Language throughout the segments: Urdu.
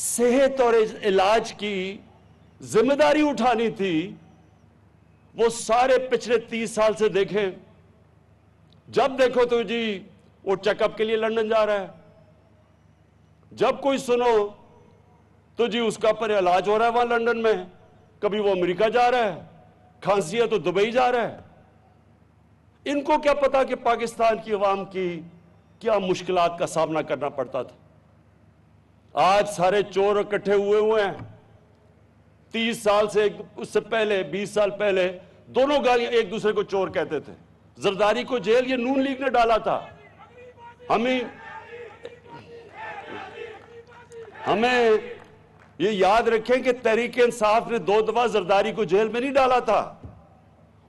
صحت اور علاج کی ذمہ داری اٹھانی تھی، وہ سارے پچھلے 30 سال سے دیکھیں، جب دیکھو تو جی وہ چیک اپ کے لیے لندن جا رہا ہے، جب کوئی سنو تو جی اس کا پر علاج ہو رہا ہے وہاں لندن میں، کبھی وہ امریکہ جا رہا ہے، کھانسی ہے تو دبئی جا رہا ہے۔ ان کو کیا پتا کہ پاکستان کی عوام کی کیا مشکلات کا سامنا کرنا پڑتا تھا۔ آج سارے چور اکٹھے ہوئے ہیں۔ 30 سال سے اس سے پہلے 20 سال پہلے دونوں گالیاں ایک دوسرے کو چور کہتے تھے۔ زرداری کو جیل یہ نون لیگ نے ڈالا تھا۔ ہمیں یہ یاد رکھیں کہ تحریک انصاف نے 2 دفعہ زرداری کو جیل میں نہیں ڈالا تھا۔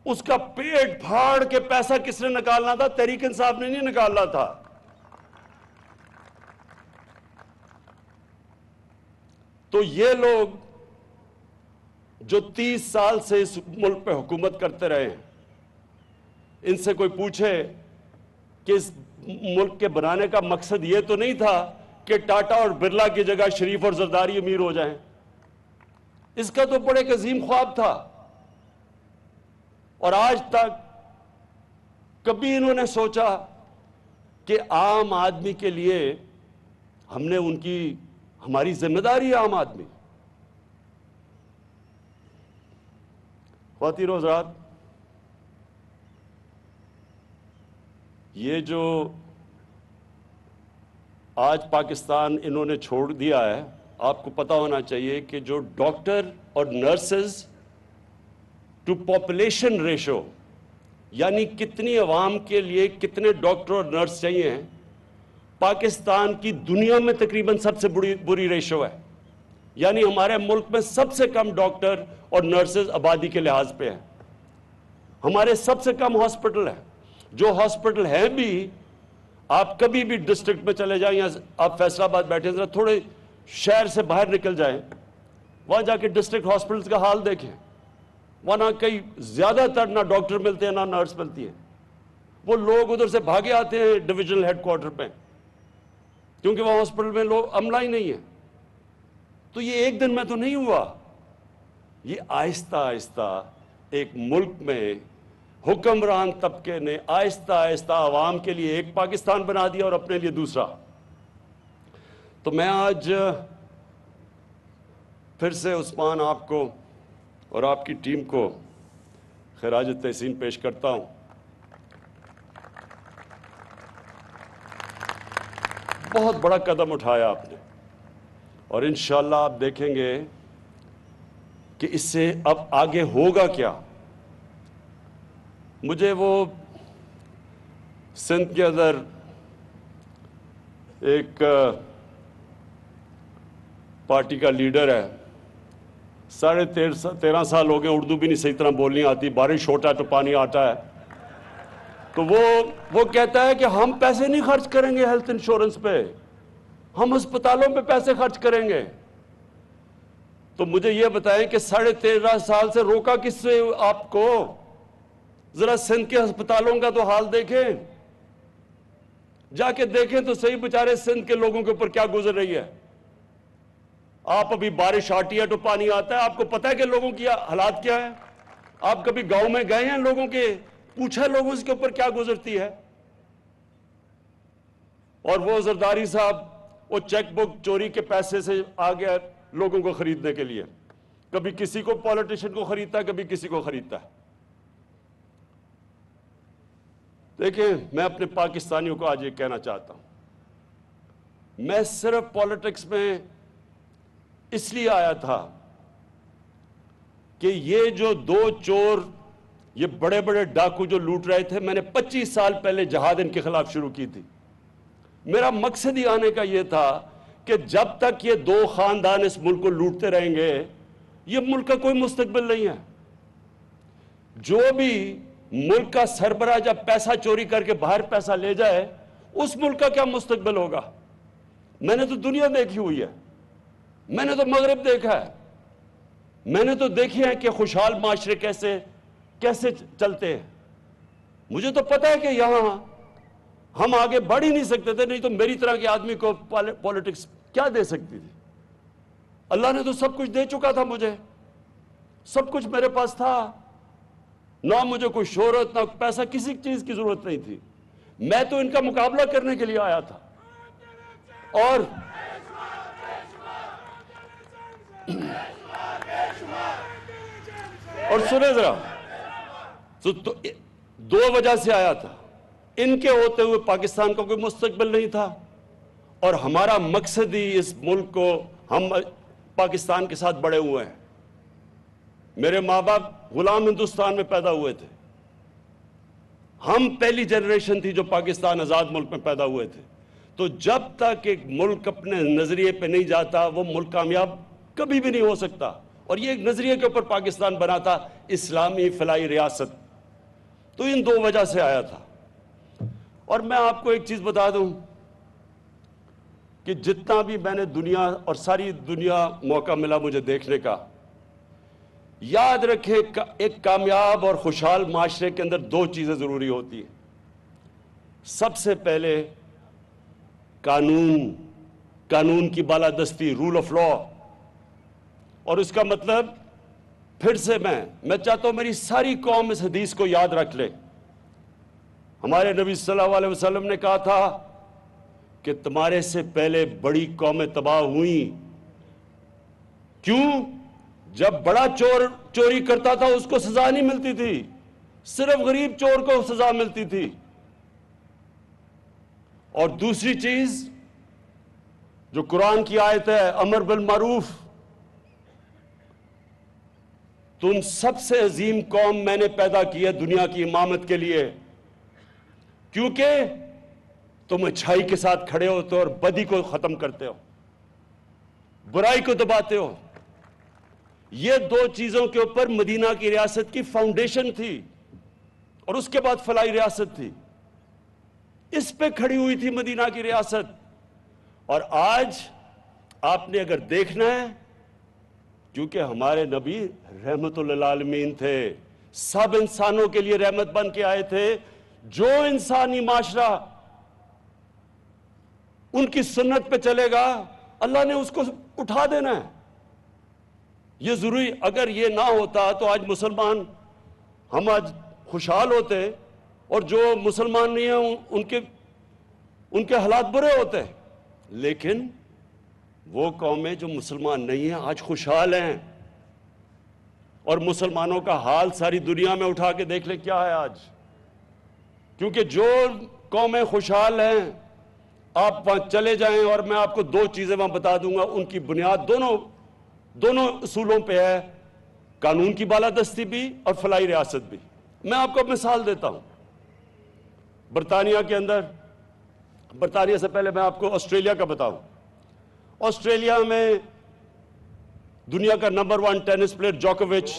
اس کا پیٹ پھاڑ کے پیسہ کس نے نکالنا تھا؟ تحریک انصاف نے نہیں نکالنا تھا۔ تو یہ لوگ جو 30 سال سے اس ملک پہ حکومت کرتے رہے ہیں، ان سے کوئی پوچھے کہ اس ملک کے بنانے کا مقصد یہ تو نہیں تھا کہ ٹاٹا اور برلا کی جگہ شریف اور زرداری امیر ہو جائیں۔ اس کا تو بڑے ایک عظیم خواب تھا، اور آج تک کبھی انہوں نے سوچا کہ عام آدمی کے لیے ہم نے ہماری ذمہ داری ہے عام آدمی۔ خواتین و حضرات، یہ جو آج پاکستان انہوں نے چھوڑ دیا ہے، آپ کو پتا ہونا چاہیے کہ جو ڈاکٹر اور نرسز ٹو پاپولیشن ریشو، یعنی کتنی عوام کے لیے کتنے ڈاکٹر اور نرس چاہیے، پاکستان کی دنیا میں تقریباً سب سے بری ریشو ہے۔ یعنی ہمارے ملک میں سب سے کم ڈاکٹر اور نرسز آبادی کے لحاظ پہ ہیں۔ ہمارے سب سے کم ہاسپٹل ہیں۔ جو ہاسپٹل ہیں بھی، آپ کبھی بھی ڈسٹرکٹ میں چلے جائیں، یا آپ فیصل آباد بیٹھے ذرا تھوڑے شہر سے باہر نکل جائیں، وہاں جا کے ڈسٹرکٹ ہاسپٹلز کا حال دیکھیں، وہاں کئی زیادہ تر نہ ڈاکٹر ملتے ہیں نہ نرس ملتی ہیں۔ وہ لوگ ادھر سے بھاگے آتے ہیں ڈویژنل ہیڈ کوارٹر پہ، کیونکہ وہاں ہاسپٹل میں لوگ عملہ ہی نہیں ہے۔ تو یہ ایک دن میں تو نہیں ہوا، یہ آہستہ آہستہ ایک ملک میں حکمران طبقے نے آہستہ آہستہ عوام کے لیے ایک پاکستان بنا دیا اور اپنے لیے دوسرا۔ تو میں آج پھر سے عثمان آپ کو اور آپ کی ٹیم کو خراج تحسین پیش کرتا ہوں۔ بہت بڑا قدم اٹھایا آپ نے، اور انشاءاللہ آپ دیکھیں گے کہ اس سے اب آگے ہوگا کیا۔ مجھے وہ سندھ کے اندر ایک پارٹی کا لیڈر ہے، 13.5 سال ہو گئے، اردو بھی نہیں صحیح طرح بولنی آتی، بارش ہوتا تو پانی آتا ہے، تو وہ کہتا ہے کہ ہم پیسے نہیں خرچ کریں گے ہیلتھ انشورنس پہ، ہم ہسپتالوں پہ پیسے خرچ کریں گے۔ تو مجھے یہ بتائیں کہ 13.5 سال سے روکا کس سے آپ کو؟ ذرا سندھ کے ہسپتالوں کا تو حال دیکھیں، جا کے دیکھیں تو صحیح، بیچارے سندھ کے لوگوں کے اوپر کیا گزر رہی ہے۔ آپ ابھی بارش آتی ہے تو پانی آتا ہے، آپ کو پتہ ہے کہ لوگوں کی حالات کیا ہے؟ آپ کبھی گاؤں میں گئے ہیں لوگوں کے؟ پوچھا لوگوں اس کے اوپر کیا گزرتی ہے؟ اور وہ زرداری صاحب وہ چیک بک چوری کے پیسے سے آ گیا لوگوں کو خریدنے کے لیے، کبھی کسی کو پولیٹیشن کو خریدتا ہے، کبھی کسی کو خریدتا ہے۔ دیکھیں، میں اپنے پاکستانیوں کو آج یہ کہنا چاہتا ہوں، میں صرف پولیٹکس میں اس لیے آیا تھا کہ یہ جو 2 چور، یہ بڑے بڑے ڈاکو جو لوٹ رہے تھے، میں نے 25 سال پہلے جہاد ان کے خلاف شروع کی تھی۔ میرا مقصد ہی آنے کا یہ تھا کہ جب تک یہ 2 خاندان اس ملک کو لوٹتے رہیں گے، یہ ملک کا کوئی مستقبل نہیں ہے۔ جو بھی ملک کا سربراہ جب پیسہ چوری کر کے باہر پیسہ لے جائے، اس ملک کا کیا مستقبل ہوگا؟ میں نے تو دنیا دیکھی ہوئی ہے، میں نے تو مغرب دیکھا ہے، میں نے تو دیکھی ہے کہ خوشحال معاشرے کیسے چلتے ہیں۔ مجھے تو پتا ہے کہ یہاں ہم آگے بڑھ ہی نہیں سکتے تھے، نہیں تو میری طرح کے آدمی کو پولیٹکس کیا دے سکتی تھی۔ اللہ نے تو سب کچھ دے چکا تھا مجھے، سب کچھ میرے پاس تھا، نہ مجھے کوئی شہرت نہ پیسہ، کسی چیز کی ضرورت نہیں تھی، میں تو ان کا مقابلہ کرنے کے لیے آیا تھا۔ اور سنیں ذرا، تو دو وجہ سے آیا تھا، ان کے ہوتے ہوئے پاکستان کا کوئی مستقبل نہیں تھا، اور ہمارا مقصد ہی اس ملک کو، ہم پاکستان کے ساتھ بڑے ہوئے ہیں، میرے ماں باپ غلام ہندوستان میں پیدا ہوئے تھے، ہم پہلی جنریشن تھی جو پاکستان آزاد ملک میں پیدا ہوئے تھے، تو جب تک ایک ملک اپنے نظریے پہ نہیں جاتا وہ ملک کامیاب کبھی بھی نہیں ہو سکتا، اور یہ ایک نظریے کے اوپر پاکستان بنا تھا، اسلامی فلاحی ریاست، تو ان دو وجہ سے آیا تھا۔ اور میں آپ کو ایک چیز بتا دوں کہ جتنا بھی میں نے دنیا اور ساری دنیا موقع ملا مجھے دیکھنے کا، یاد رکھیں ایک کامیاب اور خوشحال معاشرے کے اندر دو چیزیں ضروری ہوتی ہیں۔ سب سے پہلے قانون کی بالادستی، رول آف لا، اور اس کا مطلب پھر سے میں چاہتا ہوں میری ساری قوم اس حدیث کو یاد رکھ لے۔ ہمارے نبی صلی اللہ علیہ وسلم نے کہا تھا کہ تمہارے سے پہلے بڑی قومیں تباہ ہوئیں، کیوں؟ جب بڑا چور چوری کرتا تھا اس کو سزا نہیں ملتی تھی، صرف غریب چور کو سزا ملتی تھی۔ اور دوسری چیز جو قرآن کی آیت ہے، امر بالمعروف، تم سب سے عظیم قوم میں نے پیدا کی ہے دنیا کی امامت کے لیے، کیونکہ تم اچھائی کے ساتھ کھڑے ہوتے ہو اور بدی کو ختم کرتے ہو، برائی کو دباتے ہو۔ یہ دو چیزوں کے اوپر مدینہ کی ریاست کی فاؤنڈیشن تھی، اور اس کے بعد فلاحی ریاست تھی، اس پہ کھڑی ہوئی تھی مدینہ کی ریاست۔ اور آج آپ نے اگر دیکھنا ہے، کیونکہ ہمارے نبی رحمت للعالمین تھے، سب انسانوں کے لیے رحمت بن کے آئے تھے، جو انسانی معاشرہ ان کی سنت پہ چلے گا اللہ نے اس کو اٹھا دینا ہے۔ یہ ضروری، اگر یہ نہ ہوتا تو آج مسلمان، ہم آج خوشحال ہوتے، اور جو مسلمان نہیں ہیں ان کے حالات برے ہوتے، لیکن وہ قومیں جو مسلمان نہیں ہیں آج خوشحال ہیں، اور مسلمانوں کا حال ساری دنیا میں اٹھا کے دیکھ لیں کیا ہے آج، کیونکہ جو قومیں خوشحال ہیں آپ وہاں چلے جائیں، اور میں آپ کو دو چیزیں وہاں بتا دوں گا، ان کی بنیاد دونوں اصولوں پہ ہے، قانون کی بالادستی بھی اور فلاحی ریاست بھی۔ میں آپ کو مثال دیتا ہوں، برطانیہ کے اندر، برطانیہ سے پہلے میں آپ کو آسٹریلیا کا بتاؤں۔ آسٹریلیا میں دنیا کا نمبر 1 ٹینس پلیئر جوکووچ